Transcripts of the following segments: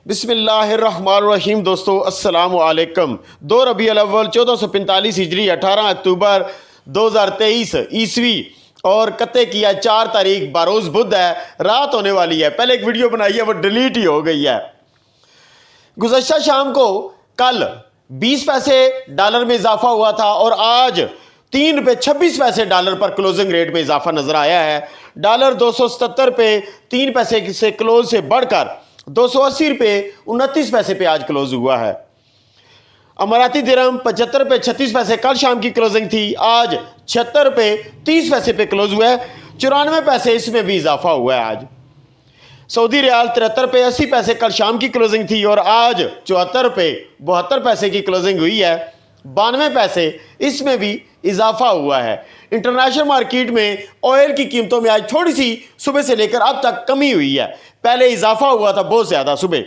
बिस्मिल्लाहिर्रहमानिर्रहीम। दोस्तों अस्सलाम वालेकुम। 2 रबीउल अव्वल 1445 हिजरी 18 अक्टूबर 2023 ईस्वी और कते की है 4 तारीख बारोज़ बुध है, रात होने वाली है। पहले एक वीडियो बनाई है वो डिलीट ही हो गई है। गुज़श्ता शाम को कल 20 पैसे डॉलर में इजाफा हुआ था और आज 3 रुपये 26 पैसे डॉलर पर क्लोजिंग रेट में इजाफा नजर आया है। डॉलर 277 पे 3 पैसे से क्लोज से बढ़कर 280 रुपये 29 पैसे पे आज क्लोज हुआ है। अमाराती दिरहम 75 रुपये 36 पैसे कल शाम की क्लोजिंग थी, आज 76 रुपये 30 पैसे पे क्लोज हुआ है। 94 पैसे इसमें भी इजाफा हुआ है। आज सऊदी रियाल 73 रुपये 80 पैसे कल शाम की क्लोजिंग थी और आज 74 रुपये 72 पैसे की क्लोजिंग हुई है। 92 पैसे इसमें भी इजाफा हुआ है। इंटरनेशनल मार्केट में ऑयल की कीमतों में आज थोड़ी सी सुबह से लेकर अब तक कमी हुई है। पहले इजाफा हुआ था बहुत ज्यादा। सुबह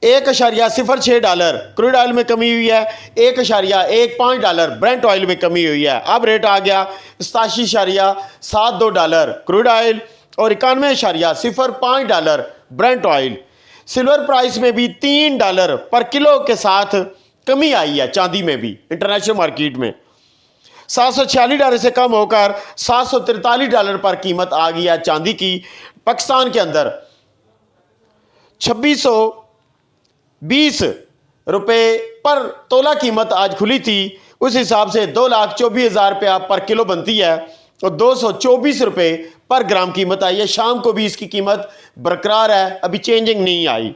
1.06 डॉलर क्रूड ऑयल में कमी हुई है, 1.15 डॉलर ब्रेंट ऑयल में कमी हुई है। अब रेट आ गया 87.72 डॉलर क्रूड ऑयल और 91.05 dollar Brent oil. Silver price में भी 3 डॉलर पर किलो के साथ कमी आई है। चांदी में भी इंटरनेशनल मार्केट में 746 डॉलर से कम होकर 743 डॉलर पर कीमत आ गई है चांदी की। पाकिस्तान के अंदर 2620 रुपये पर तोला कीमत आज खुली थी। उस हिसाब से 2,24,000 रुपया पर किलो बनती है और 224 रुपये पर ग्राम कीमत आई है। शाम को भी इसकी कीमत बरकरार है, अभी चेंजिंग नहीं आई।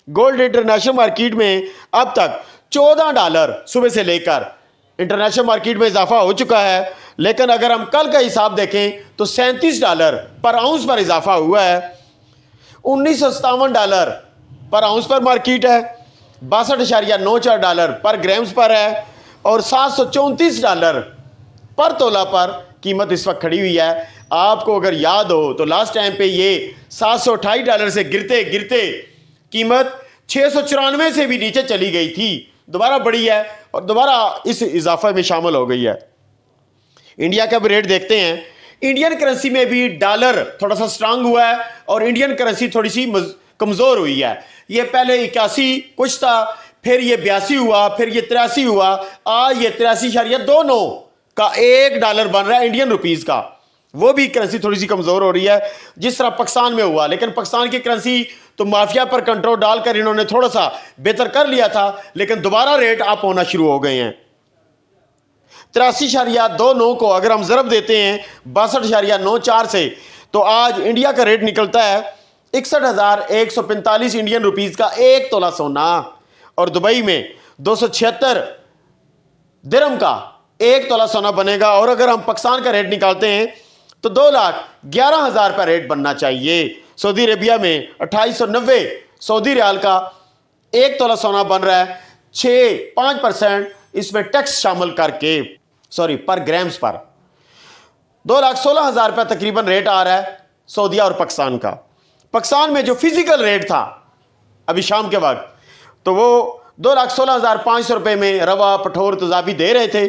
गोल्ड इंटरनेशनल मार्केट में अब तक 14 डॉलर सुबह से लेकर इंटरनेशनल मार्केट में इजाफा हो चुका है, लेकिन अगर हम कल का हिसाब देखें तो 37 डॉलर पर आउंस पर इजाफा हुआ है। 1957 डॉलर पर आउंस पर मार्केट है, 62.94 डॉलर पर ग्राम्स पर है और 734 डॉलर पर तोला पर कीमत इस वक्त खड़ी हुई है। आपको अगर याद हो तो लास्ट टाइम पे ये 728 डॉलर से गिरते गिरते कीमत 694 से भी नीचे चली गई थी, दोबारा बढ़ी है और दोबारा इस इजाफा में शामिल हो गई है। इंडिया का भी रेट देखते हैं। इंडियन करेंसी में भी डॉलर थोड़ा सा स्ट्रांग हुआ है और इंडियन करेंसी थोड़ी सी कमजोर हुई है। ये पहले 81 कुछ था, फिर ये 82 हुआ, फिर ये 83 हुआ, आज ये 83.29 का $1 बन रहा है इंडियन रुपीज का। वो भी करेंसी थोड़ी सी कमजोर हो रही है जिस तरह पाकिस्तान में हुआ, लेकिन पाकिस्तान की करेंसी तो माफिया पर कंट्रोल डालकर इन्होंने थोड़ा सा बेहतर कर लिया था, लेकिन दोबारा रेट अप होना शुरू हो गए हैं। 83.29 को अगर हम ज़रब देते हैं 62.94 से तो आज इंडिया का रेट निकलता है 61,145 इंडियन रुपीज का 1 तोला सोना और दुबई में 276 दिरहम का 1 तोला सोना बनेगा। और अगर हम पाकिस्तान का रेट निकालते हैं तो 2,11,000 का रेट बनना चाहिए। सऊदी अरेबिया में 2890 सऊदी रियाल का 1 तोला सोना बन रहा है 5% इसमें टैक्स शामिल करके, सॉरी पर ग्राम्स पर 2,16,000 रुपया तकरीबन रेट आ रहा है सऊदीया और पाकिस्तान का। पाकिस्तान में जो फिजिकल रेट था अभी शाम के वक्त तो वो 2,16,500 रुपये में रवा पठोर तजाबी दे रहे थे।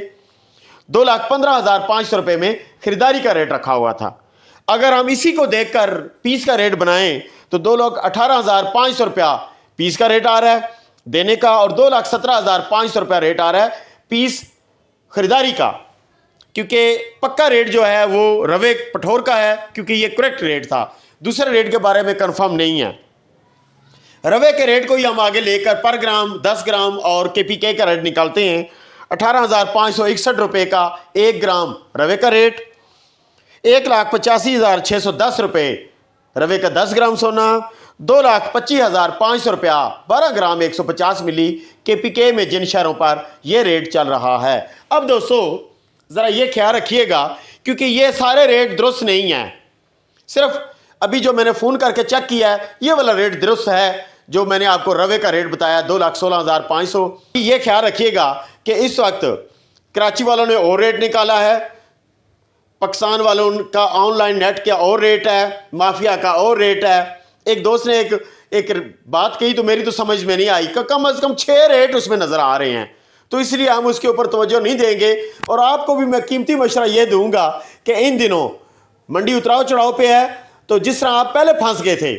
2,15,500 रुपये में खरीदारी का रेट रखा हुआ था। अगर हम इसी को देखकर पीस का रेट बनाएं तो 2,18,500 रुपया पीस का रेट आ रहा है देने का और 2,17,500 रुपया रेट आ रहा है पीस खरीदारी का, क्योंकि पक्का रेट जो है वो रवे पठोर का है, क्योंकि ये करेक्ट रेट था। दूसरे रेट के बारे में कंफर्म नहीं है। रवे के रेट को ही हम आगे लेकर पर ग्राम 10 ग्राम और केपीके का रेट निकालते हैं। 18,561 रुपये का 1 ग्राम रवे का रेट, 1,85,610 रुपये रवे का 10 ग्राम सोना, 2,25,500 रुपया 12 ग्राम 150 मिली केपीके में जिन शहरों पर यह रेट चल रहा है। अब दोस्तों ज़रा ये ख्याल रखिएगा क्योंकि ये सारे रेट दुरुस्त नहीं हैं। सिर्फ अभी जो मैंने फ़ोन करके चेक किया है ये वाला रेट दुरुस्त है जो मैंने आपको रवे का रेट बताया 2,16,500। ये ख्याल रखिएगा कि इस वक्त कराची वालों ने और रेट निकाला है, पाकिस्तान वालों का ऑनलाइन नेट का और रेट है, माफिया का और रेट है। एक दोस्त ने एक बात कही तो मेरी तो समझ में नहीं आई कि कम से कम 6 रेट उसमें नज़र आ रहे हैं, तो इसलिए हम उसके ऊपर तवज्जो नहीं देंगे। और आपको भी मैं कीमती मशवरा ये दूंगा कि इन दिनों मंडी उतराव चढ़ाव पे है, तो जिस तरह आप पहले फंस गए थे,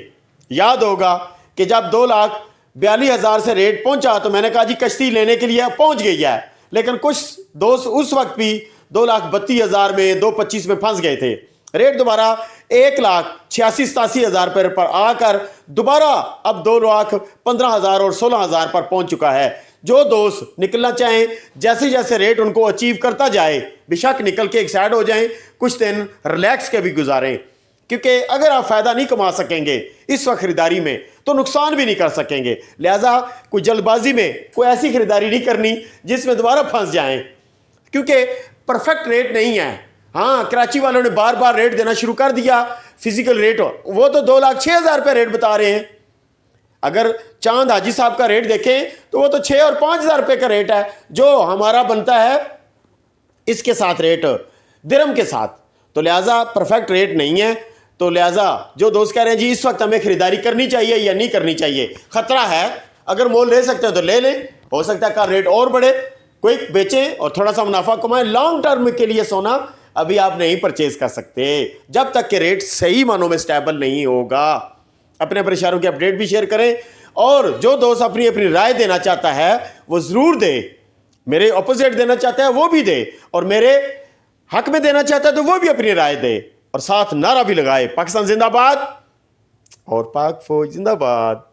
याद होगा कि जब 2,42,000 से रेट पहुंचा तो मैंने कहा जी कश्ती लेने के लिए पहुंच गई है, लेकिन कुछ दोस्त उस वक्त भी 2,32,000 में 2,25 में फंस गए थे। रेट दोबारा 1,86,87,000 पर आकर दोबारा अब 2,15,000 और 16,000 पर पहुंच चुका है। जो दोस्त निकलना चाहें, जैसे जैसे रेट उनको अचीव करता जाए बेशक निकल के एक साइड हो जाएं, कुछ दिन रिलैक्स के भी गुजारें, क्योंकि अगर आप फायदा नहीं कमा सकेंगे इस वक्त खरीदारी में तो नुकसान भी नहीं कर सकेंगे। लिहाजा कोई जल्दबाजी में कोई ऐसी खरीदारी नहीं करनी जिसमें दोबारा फंस जाएं, क्योंकि परफेक्ट रेट नहीं है। हाँ, कराची वालों ने बार बार रेट देना शुरू कर दिया, फिजिकल रेट, वो तो 2,06,000 रुपये रेट बता रहे हैं। अगर चांद हाजी साहब का रेट देखें तो वो तो 6 और 5,000 रुपये का रेट है, जो हमारा बनता है इसके साथ रेट दिरहम के साथ। तो लिहाजा परफेक्ट रेट नहीं है। तो लिहाजा जो दोस्त कह रहे हैं जी इस वक्त हमें खरीदारी करनी चाहिए या नहीं करनी चाहिए, खतरा है। अगर मोल ले सकते हो तो ले लें, हो सकता है का रेट और बढ़े, कोई बेचें और थोड़ा सा मुनाफा कमाएं। लॉन्ग टर्म के लिए सोना अभी आप नहीं परचेज कर सकते जब तक कि रेट सही मानों में स्टेबल नहीं होगा। अपने परेशानों की अपडेट भी शेयर करें, और जो दोस्त अपनी अपनी राय देना चाहता है वो जरूर दे। मेरे ऑपोजिट देना चाहता है वो भी दे, और मेरे हक में देना चाहता है तो वो भी अपनी राय दे, और साथ नारा भी लगाए, पाकिस्तान जिंदाबाद और पाक फौज जिंदाबाद।